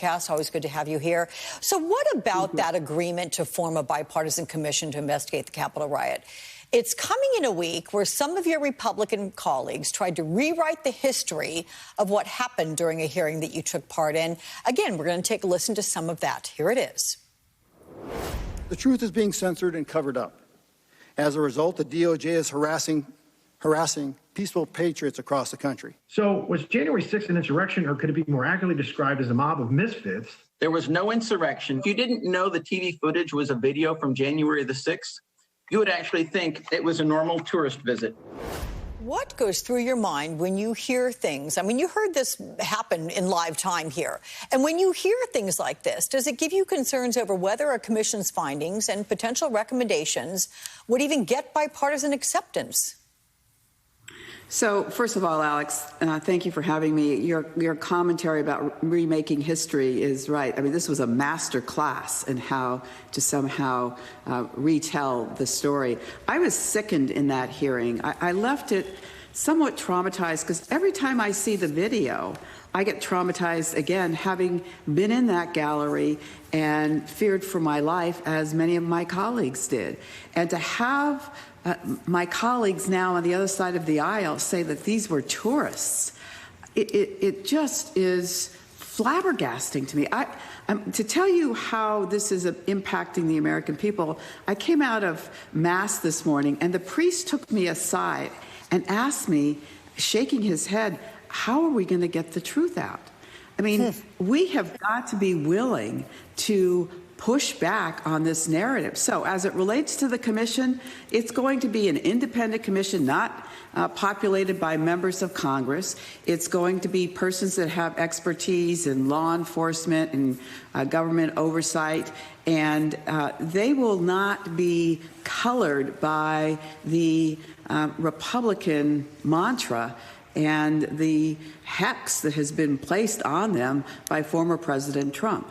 broadcast. Always good to have you here. So what about that agreement to form a bipartisan commission to investigate the Capitol riot? It's coming in a week where some of your Republican colleagues tried to rewrite the history of what happened during a hearing that you took part in. Again, we're going to take a listen to some of that. Here it is. The truth is being censored and covered up. As a result, the DOJ is harassing peaceful patriots across the country. So was January 6th an insurrection, or could it be more accurately described as a mob of misfits? There was no insurrection. If you didn't know the TV footage was a video from January the 6th, you would actually think it was a normal tourist visit. What goes through your mind when you hear things? I mean, you heard this happen in live time here. And when you hear things like this, does it give you concerns over whether a commission's findings and potential recommendations would even get bipartisan acceptance? So, first of all, Alex, thank you for having me. Your commentary about remaking history is right. I mean, this was a master class in how to somehow retell the story. I was sickened in that hearing. I left it somewhat traumatized because every time I see the video, I get traumatized again, having been in that gallery and feared for my life, as many of my colleagues did. And to have my colleagues now on the other side of the aisle say that these were tourists, it just is flabbergasting to me. To tell you how this is impacting the American people, I came out of Mass this morning, and the priest took me aside and asked me, shaking his head, how are we going to get the truth out? I mean, we have got to be willing to push back on this narrative. So as it relates to the commission, it's going to be an independent commission, not populated by members of Congress. It's going to be persons that have expertise in law enforcement and government oversight, and they will not be colored by the Republican mantra and the hex that has been placed on them by former President Trump.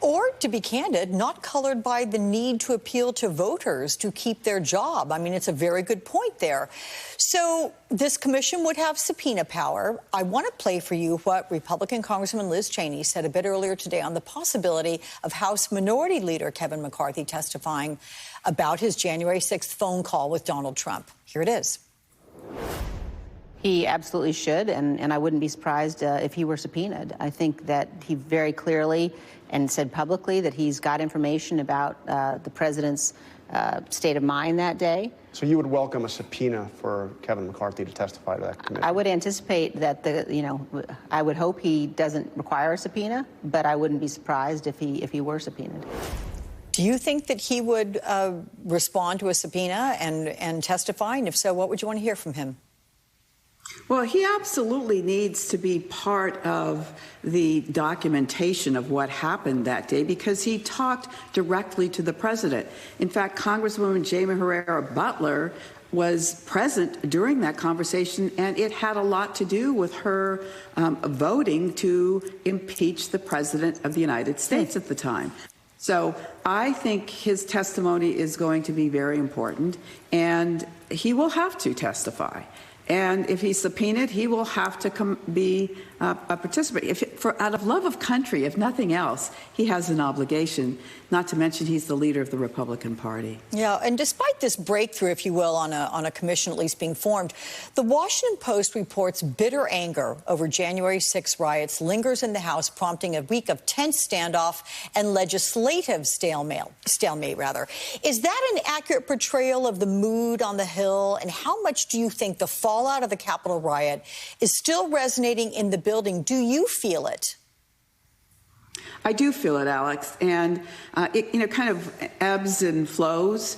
Or, to be candid, not colored by the need to appeal to voters to keep their job. I mean, it's a very good point there. So this commission would have subpoena power. I want to play for you what Republican Congresswoman Liz Cheney said a bit earlier today on the possibility of House Minority Leader Kevin McCarthy testifying about his January 6th phone call with Donald Trump. Here it is. He absolutely should, and I wouldn't be surprised if he were subpoenaed. I think that he very clearly and said publicly that he's got information about the president's state of mind that day. So you would welcome a subpoena for Kevin McCarthy to testify to that committee? I would anticipate that I would hope he doesn't require a subpoena, but I wouldn't be surprised if he were subpoenaed. Do you think that he would respond to a subpoena and testify? And if so, what would you want to hear from him? Well, he absolutely needs to be part of the documentation of what happened that day because he talked directly to the president. In fact, Congresswoman Jamie Herrera Butler was present during that conversation, and it had a lot to do with her voting to impeach the president of the United States at the time. So I think his testimony is going to be very important, and he will have to testify. And if he's subpoenaed, he will have to be a participant. Out of love of country, if nothing else, he has an obligation, not to mention he's the leader of the Republican Party. Yeah, and despite this breakthrough, if you will, on a commission at least being formed, the Washington Post reports bitter anger over January 6 riots lingers in the House, prompting a week of tense standoff and legislative stalemate. Is that an accurate portrayal of the mood on the Hill? And how much do you think the fallout of the Capitol riot is still resonating in the building? Do you feel it? I do feel it, Alex, and it kind of ebbs and flows.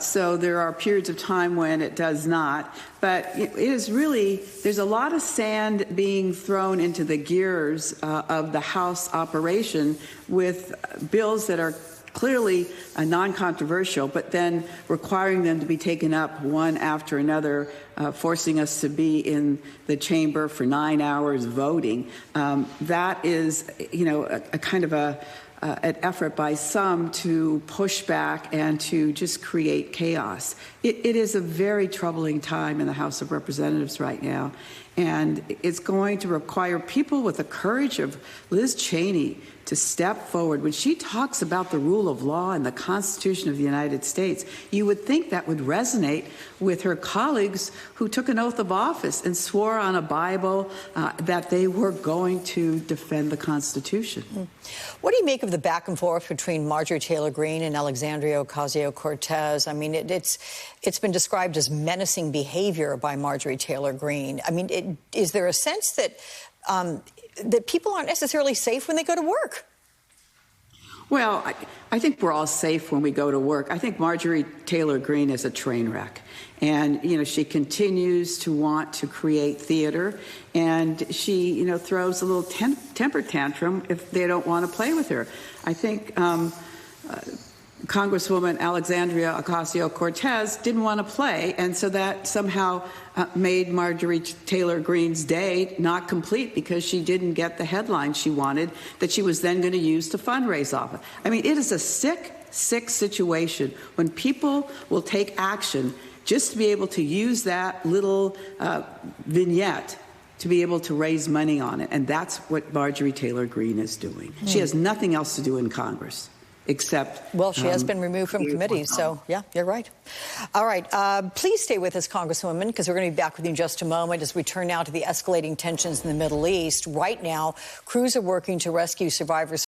So there are periods of time when it does not. But it is really, there's a lot of sand being thrown into the gears of the House operation with bills that are clearly non-controversial, but then requiring them to be taken up one after another, forcing us to be in the chamber for 9 hours voting. That is, a kind of an effort by some to push back and to just create chaos. It is a very troubling time in the House of Representatives right now, and it's going to require people with the courage of Liz Cheney to step forward. When she talks about the rule of law and the Constitution of the United States, you would think that would resonate with her colleagues who took an oath of office and swore on a Bible that they were going to defend the Constitution. What do you make of the back and forth between Marjorie Taylor Greene and Alexandria Ocasio-Cortez? I mean, it's been described as menacing behavior by Marjorie Taylor Greene. I mean, is there a sense that that people aren't necessarily safe when they go to work? Well, I think we're all safe when we go to work. I think Marjorie Taylor Greene is a train wreck. And, she continues to want to create theater. And she, throws a little temper tantrum if they don't want to play with her. I think Congresswoman Alexandria Ocasio-Cortez didn't want to play, and so that somehow made Marjorie Taylor Greene's day not complete because she didn't get the headline she wanted that she was then going to use to fundraise off of. I mean, it is a sick situation when people will take action just to be able to use that little vignette to be able to raise money on it, and that's what Marjorie Taylor Greene is doing. She has nothing else to do in Congress. Except, well, she has been removed from committees, so yeah, you're right. All right, please stay with us, Congresswoman, because we're going to be back with you in just a moment as we turn now to the escalating tensions in the Middle East. Right now, crews are working to rescue survivors